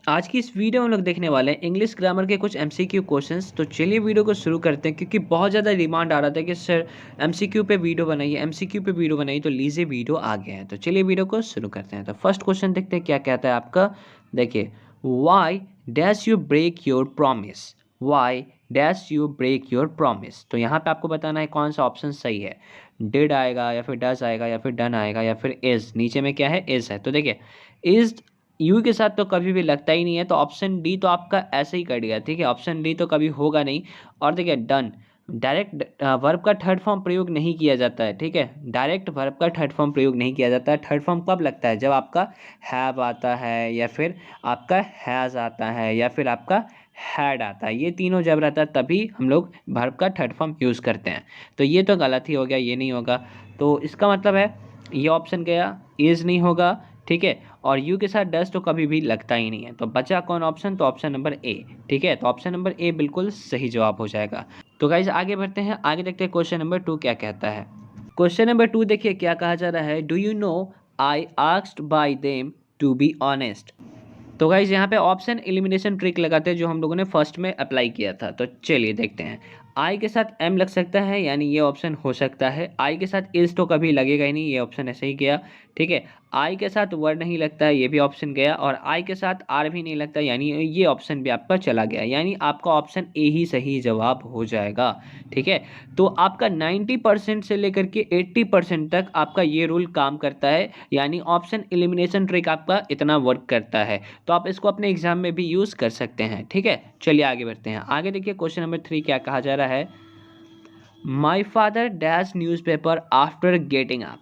आज की इस वीडियो में हम लोग देखने वाले हैं इंग्लिश ग्रामर के कुछ एमसीक्यू क्वेश्चंस। तो चलिए वीडियो को शुरू करते हैं, क्योंकि बहुत ज़्यादा डिमांड आ रहा था कि सर एमसीक्यू पे वीडियो बनाइए, एमसीक्यू पे वीडियो बनाइए। तो लीजिए वीडियो आ गया है, तो चलिए वीडियो को शुरू करते हैं। तो फर्स्ट क्वेश्चन देखते हैं क्या कहता है आपका। देखिए, why dash you break your promise, why dash you break your promise. तो यहाँ पे आपको बताना है कौन सा ऑप्शन सही है। डिड आएगा या फिर डज आएगा या फिर डन आएगा या फिर इज। नीचे में क्या है, इज है। तो देखिए, इज यू के साथ तो कभी भी लगता ही नहीं है, तो ऑप्शन डी तो आपका ऐसे ही कट गया। ठीक है, ऑप्शन डी तो कभी होगा नहीं। और देखिए, डन डायरेक्ट वर्ब का थर्ड फॉर्म प्रयोग नहीं किया जाता है। ठीक है, डायरेक्ट वर्ब का थर्ड फॉर्म प्रयोग नहीं किया जाता है। थर्ड फॉर्म कब लगता है, जब आपका हैव आता है या फिर आपका हैज़ आता है या फिर आपका हैड आता है। ये तीनों जब रहता है तभी हम लोग वर्ब का थर्ड फॉर्म यूज़ करते हैं। तो ये तो गलत ही हो गया, ये नहीं होगा। तो इसका मतलब है ये ऑप्शन गया, इज नहीं होगा। ठीक है, और यू के साथ डस तो कभी भी लगता ही नहीं है। तो बचा कौन ऑप्शन, तो ऑप्शन नंबर ए। ठीक है, तो ऑप्शन नंबर ए बिल्कुल सही जवाब हो जाएगा। तो गाइज आगे बढ़ते हैं, आगे देखते हैं क्वेश्चन नंबर 2 क्या कहता है। क्वेश्चन नंबर 2 देखिए क्या कहा जा रहा है। Do you know I asked by them to be honest. तो गाइज यहाँ पे ऑप्शन एलिमिनेशन ट्रिक लगाते हैं, जो हम लोगों ने फर्स्ट में अप्लाई किया था। तो चलिए देखते हैं। आई के साथ एम लग सकता है, यानी ये ऑप्शन हो सकता है। आई के साथ इज तो कभी लगेगा ही नहीं, ये ऑप्शन ऐसे ही गया। ठीक है, आई के साथ वर्ड नहीं लगता है, ये भी ऑप्शन गया। और आई के साथ आर भी नहीं लगता, यानी ये ऑप्शन भी आपका चला गया। यानी आपका ऑप्शन ए ही सही जवाब हो जाएगा। ठीक है, तो आपका 90% से लेकर के 80% तक आपका ये रूल काम करता है, यानी ऑप्शन एलिमिनेशन ट्रिक आपका इतना वर्क करता है। तो आप इसको अपने एग्जाम में भी यूज़ कर सकते हैं। ठीक है, चलिए आगे बढ़ते हैं। आगे देखिए क्वेश्चन नंबर 3 क्या कहा जा रहा है। My father dash news paper after getting up,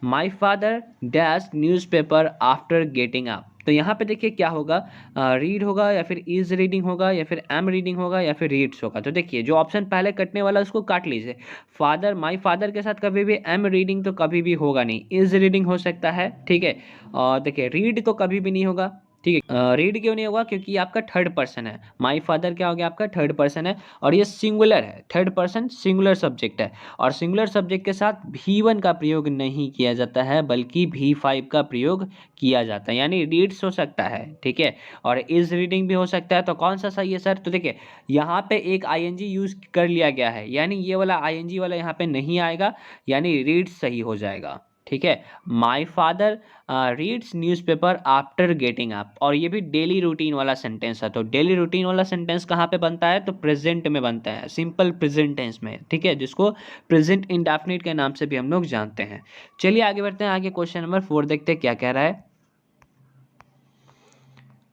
my father dash news paper after getting up. तो यहाँ पे देखिए क्या होगा, रीड होगा या फिर इज रीडिंग होगा या फिर एम रीडिंग होगा या फिर रीड्स होगा। तो देखिए, जो ऑप्शन पहले कटने वाला उसको काट लीजिए। फादर, माई फादर के साथ कभी भी एम रीडिंग तो कभी भी होगा नहीं, इज रीडिंग हो सकता है। ठीक है, और देखिए रीड तो कभी भी नहीं होगा। ठीक है, रीड क्यों नहीं होगा, क्योंकि ये आपका थर्ड पर्सन है। माई फादर क्या हो गया, आपका थर्ड पर्सन है और ये सिंगुलर है। थर्ड पर्सन सिंगुलर सब्जेक्ट है, और सिंगुलर सब्जेक्ट के साथ V1 का प्रयोग नहीं किया जाता है, बल्कि V5 का प्रयोग किया जाता है। यानी रीड्स हो सकता है, ठीक है, और इज रीडिंग भी हो सकता है। तो कौन सा सही है सर, तो देखिए यहाँ पे एक ING यूज कर लिया गया है, यानी ये वाला ING वाला यहाँ पे नहीं आएगा, यानी रीड्स सही हो जाएगा। ठीक है, my father reads newspaper after getting up, और ये भी डेली रूटीन वाला सेंटेंस है। तो डेली रूटीन वाला सेंटेंस कहाँ पे बनता है, तो प्रेजेंट में बनता है, सिंपल प्रेजेंट टेंस में। ठीक है, जिसको प्रेजेंट इंडेफिनिट के नाम से भी हम लोग जानते हैं। चलिए आगे बढ़ते हैं, आगे क्वेश्चन नंबर 4 देखते हैं क्या कह रहा है।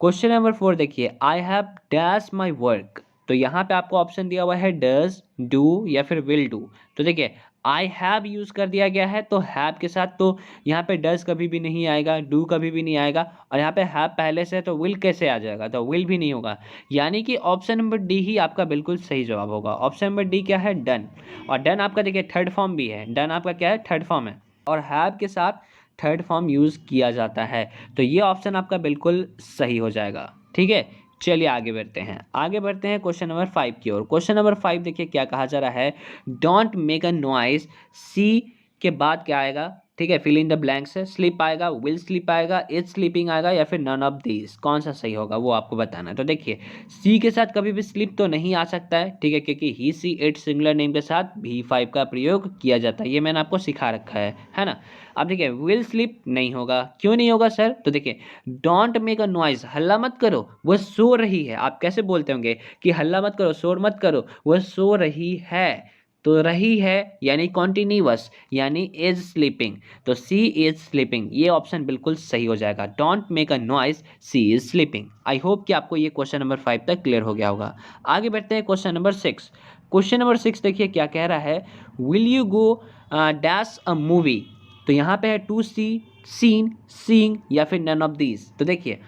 क्वेश्चन नंबर 4 देखिए, I have dash my work. तो यहाँ पे आपको ऑप्शन दिया हुआ है डज, डू या फिर विल डू। तो देखिए, आई हैव यूज कर दिया गया है, तो हैव के साथ तो यहाँ पे डज कभी भी नहीं आएगा, डू कभी भी नहीं आएगा, और यहाँ पे हैव पहले से है तो विल कैसे आ जाएगा, तो विल भी नहीं होगा। यानी कि ऑप्शन नंबर डी ही आपका बिल्कुल सही जवाब होगा। ऑप्शन नंबर डी क्या है, डन। और डन आपका देखिए थर्ड फॉर्म भी है, डन आपका क्या है, थर्ड फॉर्म है, और हैव के साथ थर्ड फॉर्म यूज़ किया जाता है। तो ये ऑप्शन आपका बिल्कुल सही हो जाएगा। ठीक है, चलिए आगे बढ़ते हैं, आगे बढ़ते हैं क्वेश्चन नंबर 5 की ओर। क्वेश्चन नंबर 5 देखिए क्या कहा जा रहा है। डोंट मेक अ नॉइज, सी के बाद क्या आएगा, ठीक है, फिल इन द ब्लैंक्स है। स्लीप आएगा, विल स्लीप आएगा, इज स्लीपिंग आएगा या फिर नन ऑफ दीज। कौन सा सही होगा वो आपको बताना है। तो देखिए, सी के साथ कभी भी स्लीप तो नहीं आ सकता है, ठीक है, क्योंकि ही सी इट सिंगुलर नेम के साथ V5 का प्रयोग किया जाता है, ये मैंने आपको सिखा रखा है ना। अब देखिए, विल स्लीप नहीं होगा, क्यों नहीं होगा सर, तो देखिए डोंट मेक अ नॉइज, हल्ला मत करो, वो सो रही है। आप कैसे बोलते होंगे कि हल्ला मत करो, शोर मत करो, वो सो रही है। तो रही है यानी कॉन्टिन्यूअस, यानी इज स्लीपिंग, तो सी इज स्लीपिंग, ये ऑप्शन बिल्कुल सही हो जाएगा। Don't make a noise, she is sleeping. I hope कि आपको ये क्वेश्चन नंबर 5 तक क्लियर हो गया होगा। आगे बढ़ते हैं क्वेश्चन नंबर 6। क्वेश्चन नंबर 6 देखिए क्या कह रहा है। Will you go dash a movie. तो यहाँ पे है टू सी, सीन, सीइंग या फिर नन ऑफ दीज। तो देखिए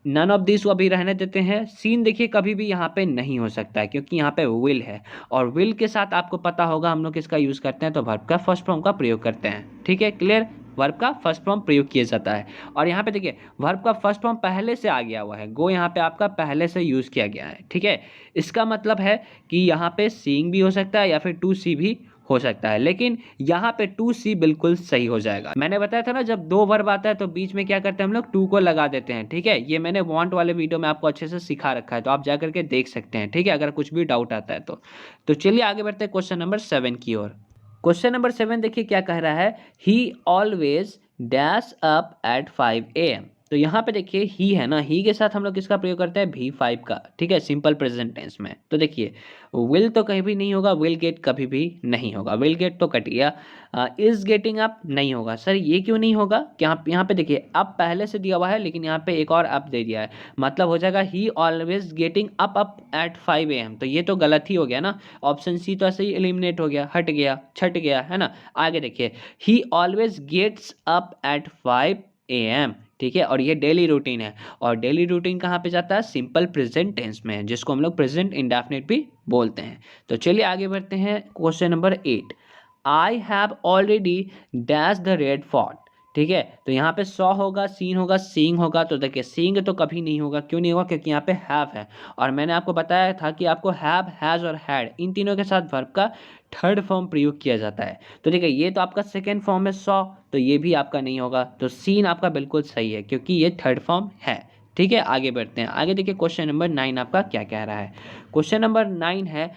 नन ऑफ दिस को अभी रहने देते हैं। सीन देखिए कभी भी यहाँ पे नहीं हो सकता है, क्योंकि यहाँ पे विल है, और विल के साथ आपको पता होगा हम लोग किसका यूज़ करते हैं, तो वर्ब का फर्स्ट फॉर्म का प्रयोग करते हैं। ठीक है, क्लियर, वर्ब का फर्स्ट फॉर्म प्रयोग किया जाता है। और यहाँ पे देखिए वर्ब का फर्स्ट फॉर्म पहले से आ गया हुआ है, गो यहाँ पे आपका पहले से यूज़ किया गया है। ठीक है, इसका मतलब है कि यहाँ पे सीइंग भी हो सकता है या फिर टू सी भी हो सकता है, लेकिन यहाँ पे टू सी बिल्कुल सही हो जाएगा। मैंने बताया था ना, जब दो वर्ब आता है तो बीच में क्या करते हैं हम लोग, टू को लगा देते हैं। ठीक है, ये मैंने वांट वाले वीडियो में आपको अच्छे से सिखा रखा है, तो आप जा करके देख सकते हैं। ठीक है, अगर कुछ भी डाउट आता है तो चलिए आगे बढ़ते हैं क्वेश्चन नंबर 7 की ओर। क्वेश्चन नंबर 7 देखिए क्या कह रहा है, ही always dash up at 5 AM। तो यहाँ पे देखिए ही है ना, ही के साथ हम लोग किसका प्रयोग करते हैं, V5 का। ठीक है, सिंपल प्रेजेंट टेंस में। तो देखिए विल तो कहीं भी नहीं होगा, विल गेट कभी भी नहीं होगा, विल गेट तो कट गया। इज गेटिंग अप नहीं होगा। सर ये क्यों नहीं होगा, क्या यहाँ पे देखिए अप पहले से दिया हुआ है, लेकिन यहाँ पे एक और अप दे दिया है, मतलब हो जाएगा ही always getting up at 5 AM। तो ये तो गलत ही हो गया ना, ऑप्शन सी तो ऐसे ही एलिमिनेट हो गया, हट गया, छट गया, है ना। आगे देखिए, he always gets up at 5 AM। ठीक है, और ये डेली रूटीन है, और डेली रूटीन कहाँ पे जाता है, सिंपल प्रेजेंट टेंस में, जिसको हम लोग प्रेजेंट इंडेफिनिट भी बोलते हैं। तो चलिए आगे बढ़ते हैं question number 8। I have already dash the red fort. ठीक है, तो यहाँ पे सॉ होगा, सीन होगा, सीइंग होगा। तो देखिए सीइंग तो कभी नहीं होगा, क्यों नहीं होगा, क्योंकि यहाँ पे हैव है, और मैंने आपको बताया था कि आपको हैव, हैज और हैड इन तीनों के साथ वर्ब का थर्ड फॉर्म प्रयोग किया जाता है। तो देखिए ये तो आपका सेकेंड फॉर्म है सॉ, तो ये भी आपका नहीं होगा। तो सीन आपका बिल्कुल सही है, क्योंकि ये थर्ड फॉर्म है। ठीक है, आगे बढ़ते हैं। आगे देखिए क्वेश्चन नंबर 9 आपका क्या कह रहा है। क्वेश्चन नंबर 9 है,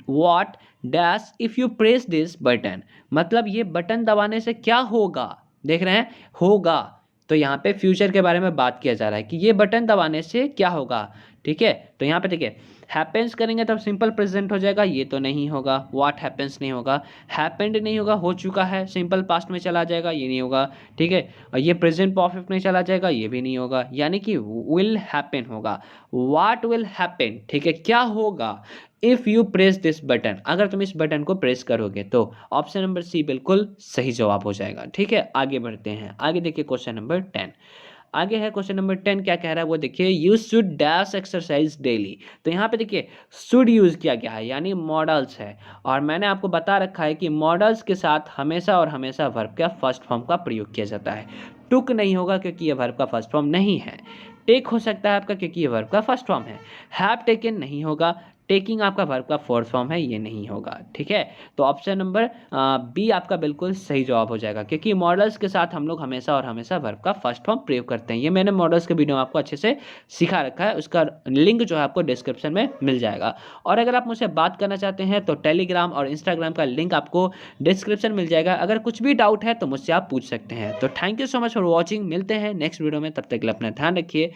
what dash if you press this button. मतलब ये बटन दबाने से क्या होगा, देख रहे हैं, होगा। तो यहाँ पे फ्यूचर के बारे में बात किया जा रहा है कि ये बटन दबाने से क्या होगा। ठीक है, तो यहाँ पे देखिए हैपेंस करेंगे तब सिंपल प्रेजेंट हो जाएगा, ये तो नहीं होगा। व्हाट हैपेंस नहीं होगा, हैपेंड नहीं होगा, हो चुका है, सिंपल पास्ट में चला जाएगा, ये नहीं होगा। ठीक है, और ये प्रेजेंट परफेक्ट में चला जाएगा, ये भी नहीं होगा, यानी कि विल हैपन होगा। व्हाट विल हैपन, ठीक है, क्या होगा, if you press this button, अगर तुम इस बटन को प्रेस करोगे। तो ऑप्शन नंबर सी बिल्कुल सही जवाब हो जाएगा। ठीक है, आगे बढ़ते हैं। आगे देखिए क्वेश्चन नंबर 10। आगे है क्वेश्चन नंबर 10, क्या कह रहा है वो देखिए, you should dash exercise daily. तो यहाँ पे देखिए शुड यूज किया गया है, यानी मॉडल्स है, और मैंने आपको बता रखा है कि मॉडल्स के साथ हमेशा और हमेशा वर्ब का फर्स्ट फॉर्म का प्रयोग किया जाता है। टुक नहीं होगा, क्योंकि ये वर्ब का फर्स्ट फॉर्म नहीं है। टेक हो सकता है आपका, क्योंकि ये वर्ब का फर्स्ट फॉर्म है। हैव टेकन नहीं होगा, टेकिंग आपका वर्ब का फोर्थ फॉर्म है, ये नहीं होगा। ठीक है, तो ऑप्शन नंबर बी आपका बिल्कुल सही जवाब हो जाएगा, क्योंकि मॉडल्स के साथ हम लोग हमेशा और हमेशा वर्ब का फर्स्ट फॉर्म प्रयोग करते हैं। ये मैंने मॉडल्स के वीडियो में आपको अच्छे से सिखा रखा है, उसका लिंक जो है आपको डिस्क्रिप्शन में मिल जाएगा। और अगर आप मुझसे बात करना चाहते हैं तो टेलीग्राम और इंस्टाग्राम का लिंक आपको डिस्क्रिप्शन मिल जाएगा। अगर कुछ भी डाउट है तो मुझसे आप पूछ सकते हैं। तो thank you so much for watching, मिलते हैं नेक्स्ट वीडियो में, तब तक के लिए अपना ध्यान रखिए।